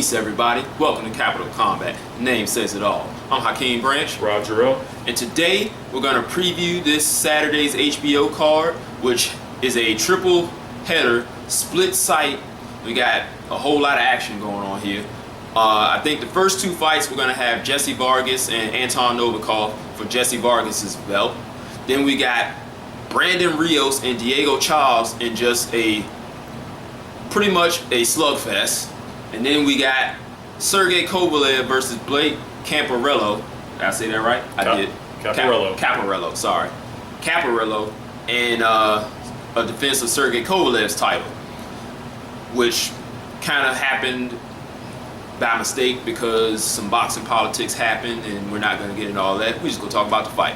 Peace, everybody. Welcome to Capital Combat. The name says it all. I'm Hakeem Branch. Roger. And today we're going to preview this Saturday's HBO card, which is a triple header, split site. We got a whole lot of action going on here. I think the first two fights we're going to have Jesse Vargas and Anton Novikov for Jesse Vargas's belt. Then we got Brandon Rios and Rios-Chaves in just a pretty much a slugfest. And then we got Sergey Kovalev versus Kovalev-Caparello. Did I say that right? I did. Caparello. Caparello, sorry. Caparello, and a defense of Sergey Kovalev's title, which kind of happened by mistake because some boxing politics happened, and we're not going to get into all that. We're just going to talk about the fight.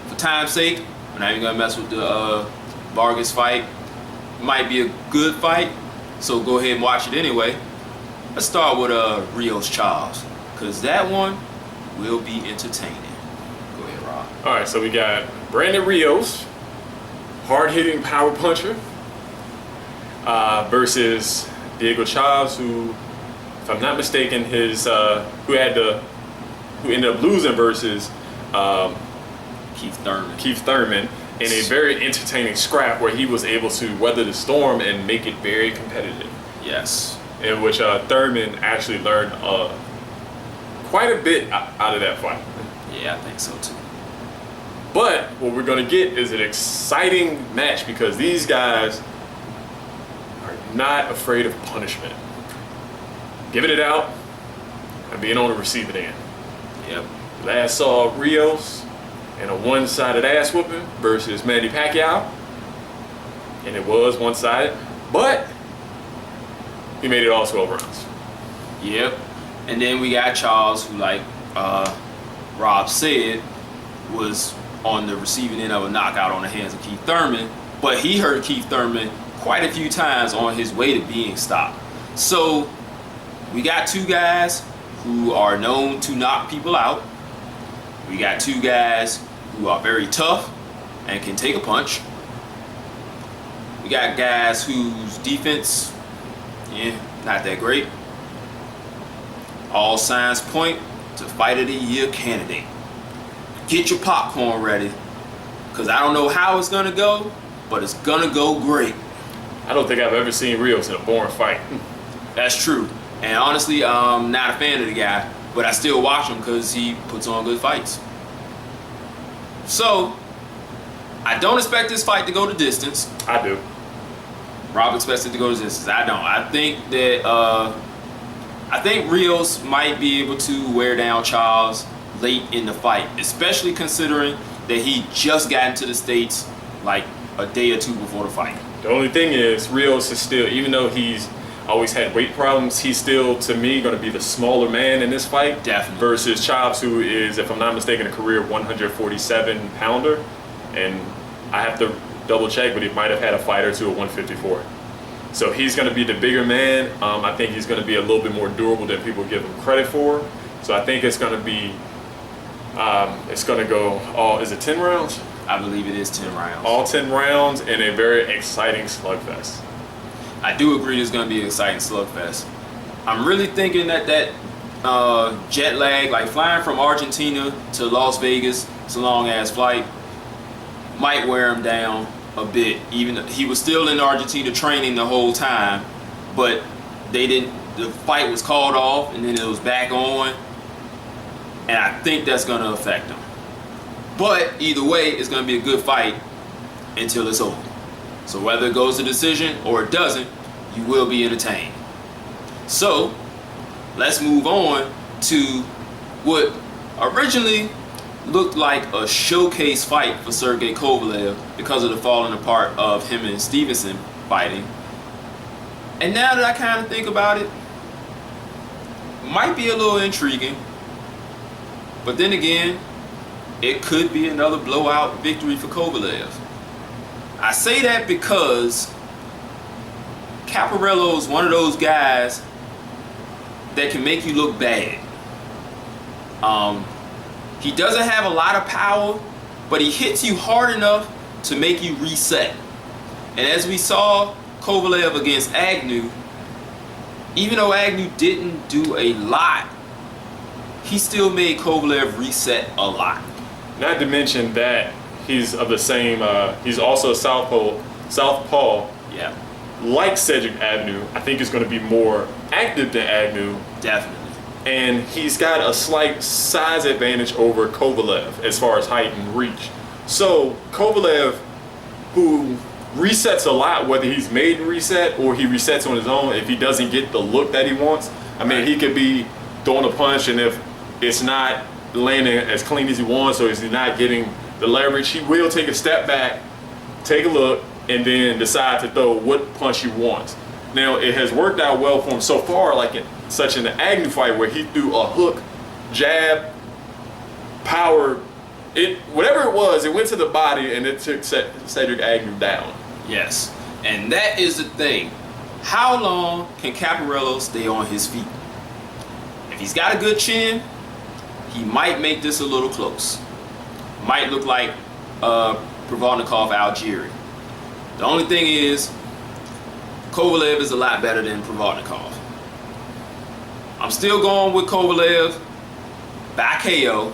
For time's sake, we're not even going to mess with the Vargas fight. Might be a good fight, so go ahead and watch it anyway. Let's start with Rios-Chaves, because that one will be entertaining. Go ahead, Rob. All right, so we got Brandon Rios, hard-hitting power puncher, versus Rios-Chaves, who, if I'm not mistaken, who ended up losing versus Keith Thurman in a very entertaining scrap where he was able to weather the storm and make it very competitive. Yes. In which Thurman actually learned quite a bit out of that fight. Yeah, I think so too. But what we're going to get is an exciting match because these guys are not afraid of punishment. Giving it out and being on the receiving end. Yep. Last saw Rios in a one-sided ass whooping versus Manny Pacquiao, and it was one-sided, but he made it all 12 rounds. Yep. And then we got Charles, who, like Rob said, was on the receiving end of a knockout on the hands of Keith Thurman, but he hurt Keith Thurman quite a few times on his way to being stopped. So we got two guys who are known to knock people out. We got two guys who are very tough and can take a punch. We got guys whose defense, not that great. All signs point to Fight of the Year candidate. Get your popcorn ready, because I don't know how it's going to go, but it's going to go great. I don't think I've ever seen Rios in a boring fight. That's true. And honestly, I'm not a fan of the guy, but I still watch him because he puts on good fights. So, I don't expect this fight to go the distance. I do. Rob expects it to go the distance. I don't. I think that Rios might be able to wear down Charles late in the fight, especially considering that he just got into the States like a day or two before the fight. The only thing is, Rios is still, even though he's always had weight problems, he's still, to me, going to be the smaller man in this fight. Definitely. Versus Chaves, who is, if I'm not mistaken, a career 147 pounder. And I have to double check, but he might have had a fight or two at 154. So he's going to be the bigger man. I think he's going to be a little bit more durable than people give him credit for. So I think it's going to be, it's going to go, is it 10 rounds? I believe it is 10 rounds. All 10 rounds in a very exciting slugfest. I do agree it's going to be an exciting slugfest. I'm really thinking that jet lag, like flying from Argentina to Las Vegas, it's a long-ass flight, might wear him down a bit. Even he was still in Argentina training the whole time, but the fight was called off and then it was back on, and I think that's going to affect him. But either way, it's going to be a good fight until it's over. So whether it goes to decision or it doesn't, you will be entertained. So let's move on to what originally looked like a showcase fight for Sergey Kovalev because of the falling apart of him and Stevenson fighting. And now that I kind of think about it, might be a little intriguing. But then again, it could be another blowout victory for Kovalev. I say that because Caparello is one of those guys that can make you look bad. He doesn't have a lot of power, but he hits you hard enough to make you reset. And as we saw Kovalev against Agnew, even though Agnew didn't do a lot, he still made Kovalev reset a lot. Not to mention that he's of the same, he's also a southpaw. Yeah. Like Cedric Agnew, I think is going to be more active than Agnew. Definitely. And he's got a slight size advantage over Kovalev as far as height and reach. So Kovalev, who resets a lot, whether he's made and reset or he resets on his own, if he doesn't get the look that he wants, I mean, he could be throwing a punch, and if it's not landing as clean as he wants, or he's not getting the leverage, he will take a step back, take a look, and then decide to throw what punch he wants. Now, it has worked out well for him so far, like in the Agnew fight where he threw a hook, jab, power, whatever it was, it went to the body and it took Cedric Agnew down. Yes, and that is the thing. How long can Caparello stay on his feet? If he's got a good chin, he might make this a little close. Might look like Provodnikov Algieri. The only thing is, Kovalev is a lot better than Provodnikov. I'm still going with Kovalev by KO.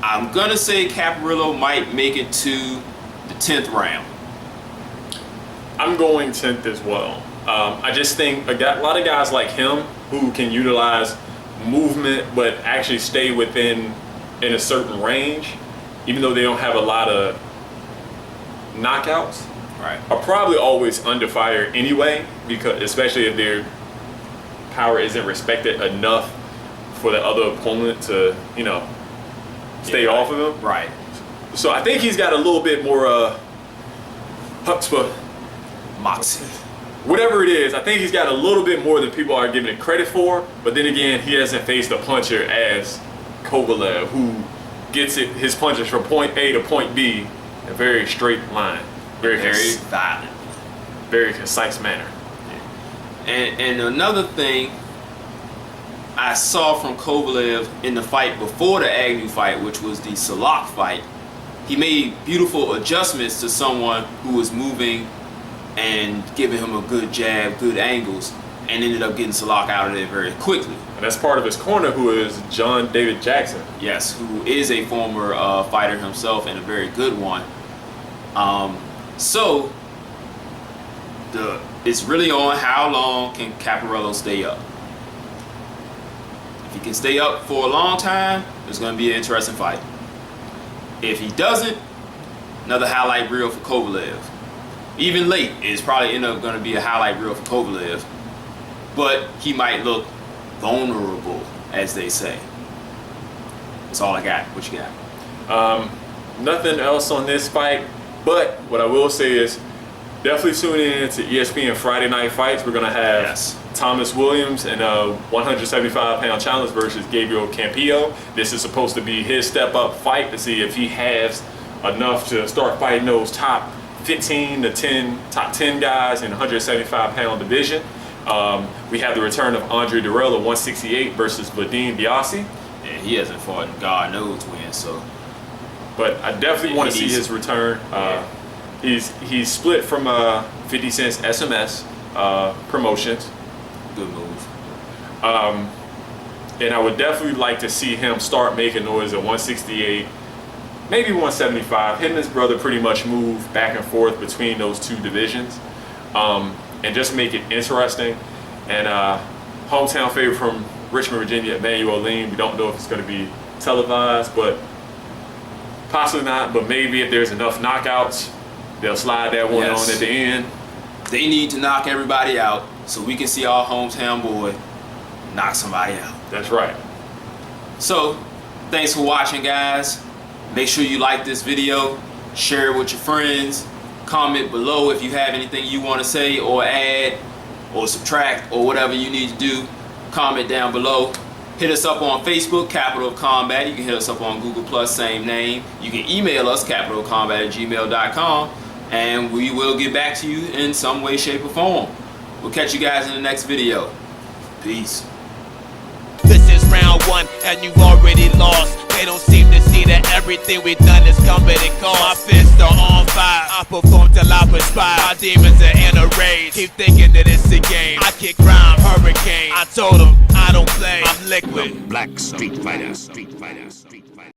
I'm gonna say Caparello might make it to the 10th round. I'm going 10th as well. I just think a lot of guys like him who can utilize movement but actually stay in a certain range, even though they don't have a lot of knockouts, right, are probably always under fire anyway, because especially if their power isn't respected enough for the other opponent to, stay off of him. Right. So I think he's got a little bit more chutzpah, moxie, whatever it is. I think he's got a little bit more than people are giving it credit for. But then again, he hasn't faced a puncher as Kovalev, who gets his punches from point A to point B in a very straight line, very violent, very concise manner. And another thing I saw from Kovalev in the fight before the Agnew fight, which was the Salak fight, he made beautiful adjustments to someone who was moving and giving him a good jab, good angles, and ended up getting Salak out of there very quickly. And that's part of his corner, who is John David Jackson. Yes, who is a former fighter himself and a very good one. So it's really on how long can Caparello stay up. If he can stay up for a long time, it's going to be an interesting fight. If he doesn't, another highlight reel for Kovalev. Even late, it's probably end up going to be a highlight reel for Kovalev. But he might look vulnerable, as they say. That's all I got. What you got? Nothing else on this fight, but what I will say is definitely tune in to ESPN Friday Night Fights. We're going to have Thomas Williams in a 175-pound challenge versus Gabriel Campillo. This is supposed to be his step-up fight to see if he has enough to start fighting those top 15 to 10, top 10 guys in the 175-pound division. We have the return of Andre Durrell at 168 versus Vadim Biasi. And he hasn't fought in God knows when, so. But I definitely want to see his return. He's split from 50 Cent's SMS Promotions. Good move. And I would definitely like to see him start making noise at 168, maybe 175. Him and his brother pretty much move back and forth between those two divisions, and just make it interesting. And hometown favorite from Richmond, Virginia, Emmanuel Lean. We don't know if it's going to be televised, but possibly not. But maybe if there's enough knockouts, they'll slide that one on at the end. They need to knock everybody out so we can see our hometown boy knock somebody out. That's right. So, thanks for watching, guys. Make sure you like this video, share it with your friends, comment below if you have anything you want to say or add or subtract or whatever you need to do. Comment down below. Hit us up on Facebook, Capital of Combat. You can hit us up on Google+, same name. You can email us, capitalcombat@gmail.com, and we will get back to you in some way, shape, or form. We'll catch you guys in the next video. Peace. This is round one, and you already lost. They don't seem to see that every Everything we done is coming and gone. My fists are on fire. I perform till I perspire. My demons are in a rage. Keep thinking that it's a game. I kick rhyme, hurricane. I told them I don't play. I'm liquid. Black Street Fighter.